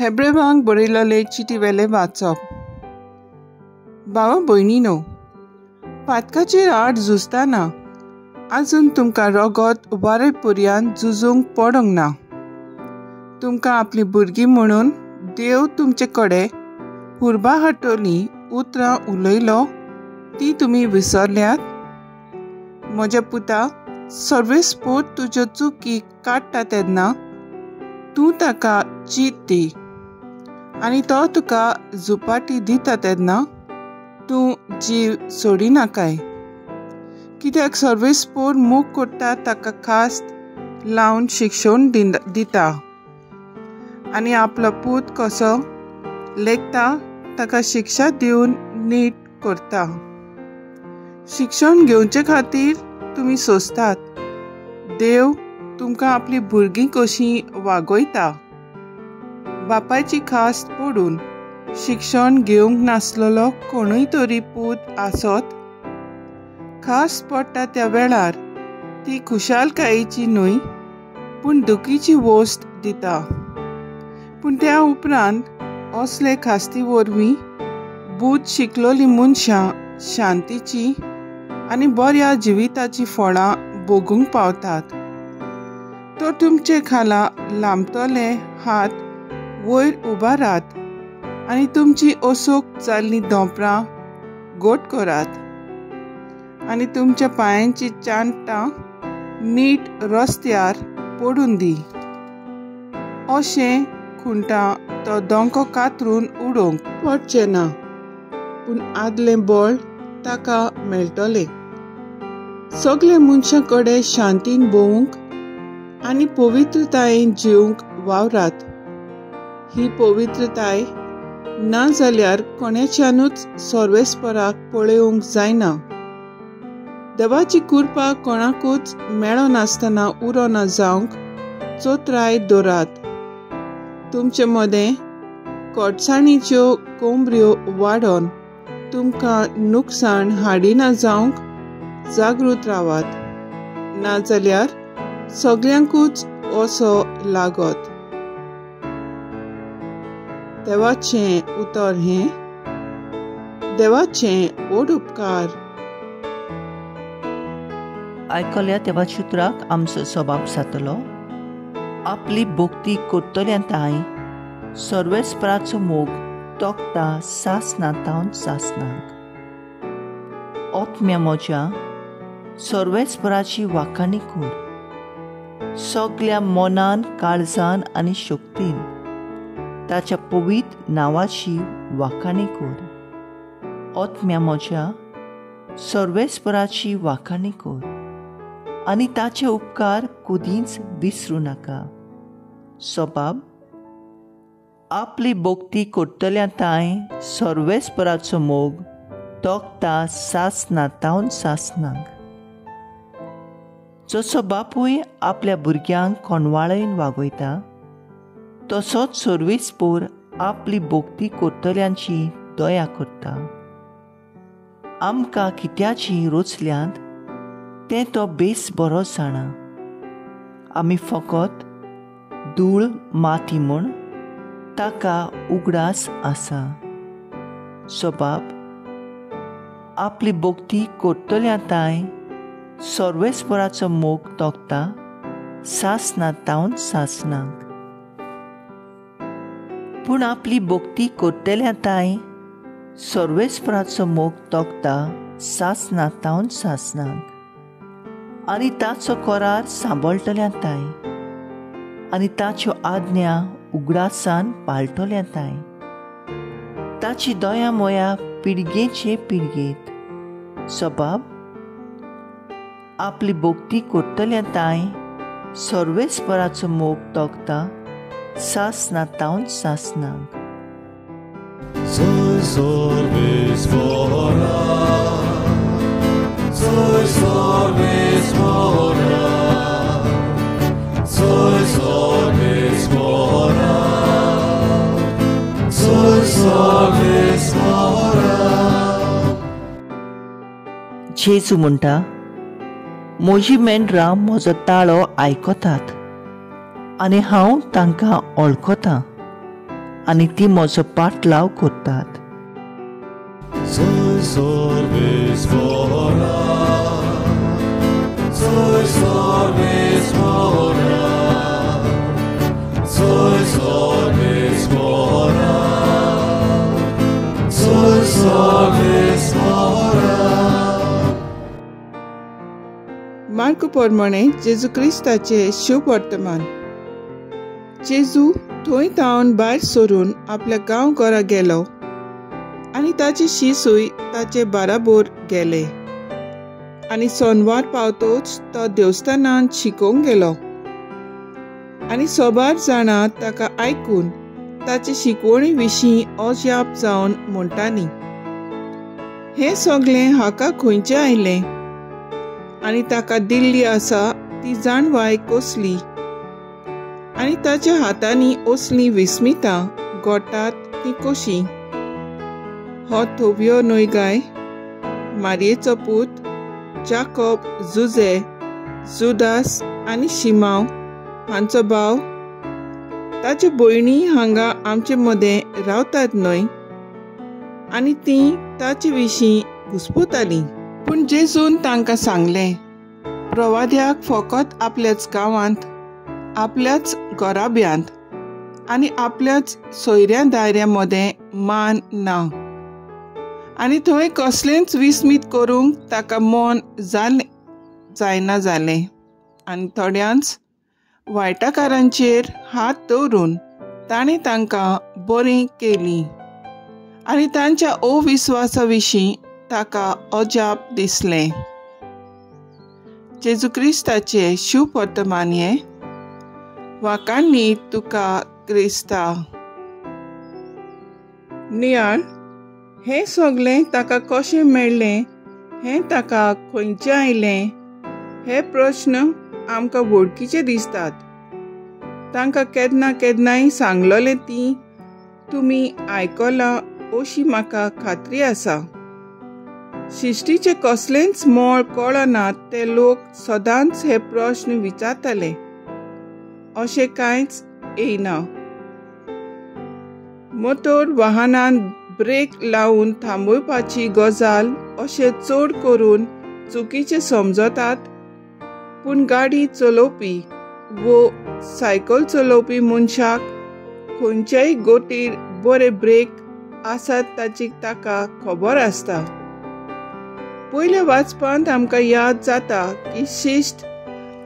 हेब्रेवांक बरयलोले चिटीवेले वाचप. भावा भयणीनो, पातकाचेर आड झुजतना आजून तुमकां रगत वारे पर्यंत झुजूंक पडोंक ना. तुमकां आपली भुरगीं म्हणून देव तुमचे कडेन हुर्बा हाडटली उतरां उलयलो ती तुमी विसरल्यात. म्हज्या पुता, सर्वेस्पोर तुज्यो चुकी काडटा तेन्ना तूं ताका चीत दी आनी तो तुका झुपाटी दिता तेन्ना तूं जीव सोडिनाकाय. कित्याक सर्वेस्पोर मोग करता ताका कास्त लावन शिक्षण दिता आनी आपलो पूत कसो लेखता ताका शिक्षा दिवन नीट करता. शिक्षण घेवचे खातीर तुमी सोंसतात. देव तुमकां आपली भुरगीं कशीं वागयता. बापायची खास्त पडून शिक्षण घेवंक नासलेलो कोणूय तरी पूत आसत. खास्त पडटा त्या वेळार ती खुशालकायेची न्हय पूण दुखीची वस्त दिता. पूण त्या उपरांत असले खास्ती वरवीं बूद शिकलोली मनशां शांतीची आनी बऱ्या जिविताची फळां भोगूंक पावतात. तो तुमचे खाला लांबतले हात वयर उबारात आनी तुमची ओसूक जाल्ली धोंपरां घोट करात आनी तुमच्या पांयांची चांटां नीट रस्त्यार पडून दी. अशें खुंटां तो दोंको कातरून उडोवंक पडचें ना पूण आदलें बळ ताका मेळटलें. सगळे मनशां कडेन शांतीन भोवंक आनी पवित्रतायेन जिवंक वावरात. ही पवित्रताय ना जाल्यार कोणाच्यानूच सर्वेस्पराक पळोवंक जायना. देवाची कृपा कोणाकूच मेळो नासतना उरोना जावंक चोत्राय दोरात. तुमचे मदें कोडसाणीच्यो कोंबऱ्यो वाडोन तुमकां नुकसाण हाडिना जावंक जागृत रावात. नाजाल्यार सगळ्यांकूच असो लागत. देवाचें उतर हें, देवाचें ओड उपकार. आयकल्या देवाच्या उतराक आमचो सबाब जातलो. आपली भोक्ती करतल्यांताय सर्वेस्पराचो मोग तोखता सासनातावन सासनाक. ओतम्या म्हज्या सर्वेस्पराची वाखाणी कर. सगळ्या मनान काळजान आनी शक्तीन ताच्या पवित्र नांवाची वाखाणी कर. ओतम्या म्हज्या सर्वेस्पराची वाखाणी कर आनी ताचे उपकार कधीच विसरूं नाका. सबाब, आपली भोक्ती करतल्यांताय सर्वेस्पराचो मोग तोखता सासनातावन सासनाक. जसो बापूय आपल्या भुरग्यांक कोणवाळेन वागयता तसोच सर्वेस्पोर आपली भोक्ती करतल्यांची दया करता. आमकां कित्याची रोचल्यांत तें तो बेस बरो जाणा. आमी फकत धूळ माती म्हूण ताका उगडास आसा. सबाब, आपली भोक्ती करतल्यांताय सर्वेस्पराचो मोग तोखता सासनातावन सासनाक. पूण आपली भोक्ती करतल्यांताय सर्वेस्पराचो मोग तोखता सासनातावन सासनाक आनी ताचो करार सांबाळटल्यांताय आनी ताच्यो आज्ञा उगडासान पाळटल्यांताय. ताची दया मोया पिळगेचे पिळगेत. सबाब, आपली भोक्ती करतल्यांताय सर्वेस्पराचो मोग तोखता सासनातावन सासनाक. Soy Sorvespora, soy Sorvespora, soy Sorvespora, soy Sorvespora. जेजू म्हणटा, म्हजी मेंढरां म्हजो ताळो आयकतात आनी हांव तांकां वळखतां. आनी ती म्हजो पाटलाव करतात. मार्क प्रमाणे जेजू क्रिस्ताचे शुभ वर्तमान. जेजू थंय तावन भायर सरून आपल्या गांव घरा गेलो आनी ताचे शिसूय ताचे बाराबर गेले. आनी सोनवार पावतोच तो देवस्थानांत शिकोवंक गेलो आनी सोबार जाणां ताका आयकून ताचे शिकवणी विशीं अजाप जावन म्हणटालीं, हें सगळें हाका खंयचें आयलें आनी ताका दिल्ली आसा ती जाणवाय कसली आनी ताच्या हातांनी असलीं विस्मितां घडटात ती कशी. हो थोबियो न्हय गाय, मारयेचो पूत, जाकोब, जुजे, जुदास आनी शिमाव हांचो भाव. ताच्यो भयणी हांगा आमचे मदें रावतात न्हय. आनी तीं ताचे विशीं घुस्पुतालीं. पूण जेजून तांकां सांगलें, प्रवाद्याक फकत आपल्याच गांवांत, आपल्याच घराब्यांत आनी आपल्याच सोयऱ्या दायऱ्या मदें मान ना. आनी थंय कसलेंच विस्मीत करूंक ताका मन जायना जालें. आनी थोड्यांच वायटाकारांचेर हात दवरून ताणें तांकां बरीं केलीं आनी तांच्या अविस्वासा विशीं ताका अजाप दिसलें. जेजू क्रिस्ताचे शुभ वर्तमान. हें वाकान्नी तुका क्रिस्ता. नियाळ हें सगळें ताका कशें मेळ्ळें, हें ताका खंयचें आयलें, हे प्रश्न आमकां वळखीचे दिसतात. तांकां केन्ना केन्नाय सांगलोलें ती तुमी आयकलां अशी म्हाका खात्री आसा. शिश्टीचें कसलेंच मोल कळना ते लोक सदांच हे प्रश्न विचारतले. अशें कांयच येना. मोटर वाहनान ब्रेक लावन थांबोवपाची गजाल अशें चड करून चुकीचें समजतात. पूण गाडी चलोवपी वो सायकल चलोवपी मनशाक खंयच्याय गोटीर बरे ब्रेक आसात ताची ताका खबर आसता. पयल्या वाचपांत आमकां याद जाता की शिस्त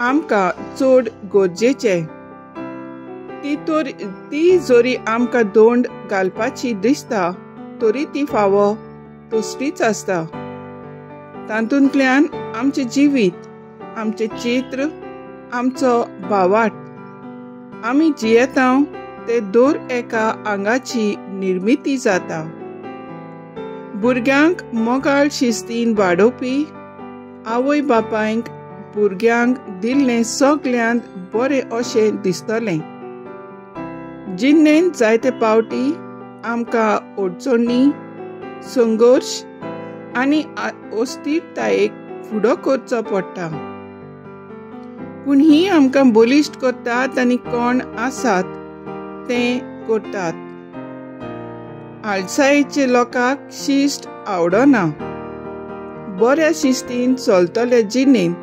आमकां चड गरजेचें. ती जरी आमकां दोंड घालपाची दिसता तरी ती फावो तसलीच आसता. तातूंतल्यान आमचें जिवीत, आमचें चित्र, आमचो भावार्थ आमी जियेता ते दर एका आंगाची निर्मिती जाता. भुरग्यांक मोगाळ शिस्तीन वाडोवपी आवय बापायंक भुरग्यांक दिल्लें सगळ्यांत बरें अशें दिसतलें. जिणेंत जायते पावटी आमकां अडचणी, संघर्श आनी अस्थिरतायेक फुडो करचो पडटा. पूण ही आमकां बलिश्ट करतात आनी कोण आसात तें करतात. आळसायेचे लोकांक शिस्त आवडना. बऱ्या शिस्तीन चलतले जिणेंत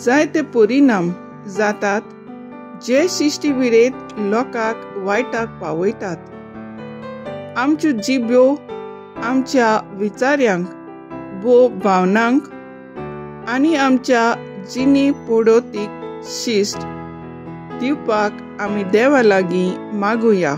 जायते परिणाम जातात जे शिस्ती विरेत लोकांक वायटाक पावयतात. आमच्यो जिब्यो आमच्या विचारांक वो भावनांक आनी आमच्या जिणी पडोतीक शिस्त दिवपाक आमी देवा लागीं मागुया.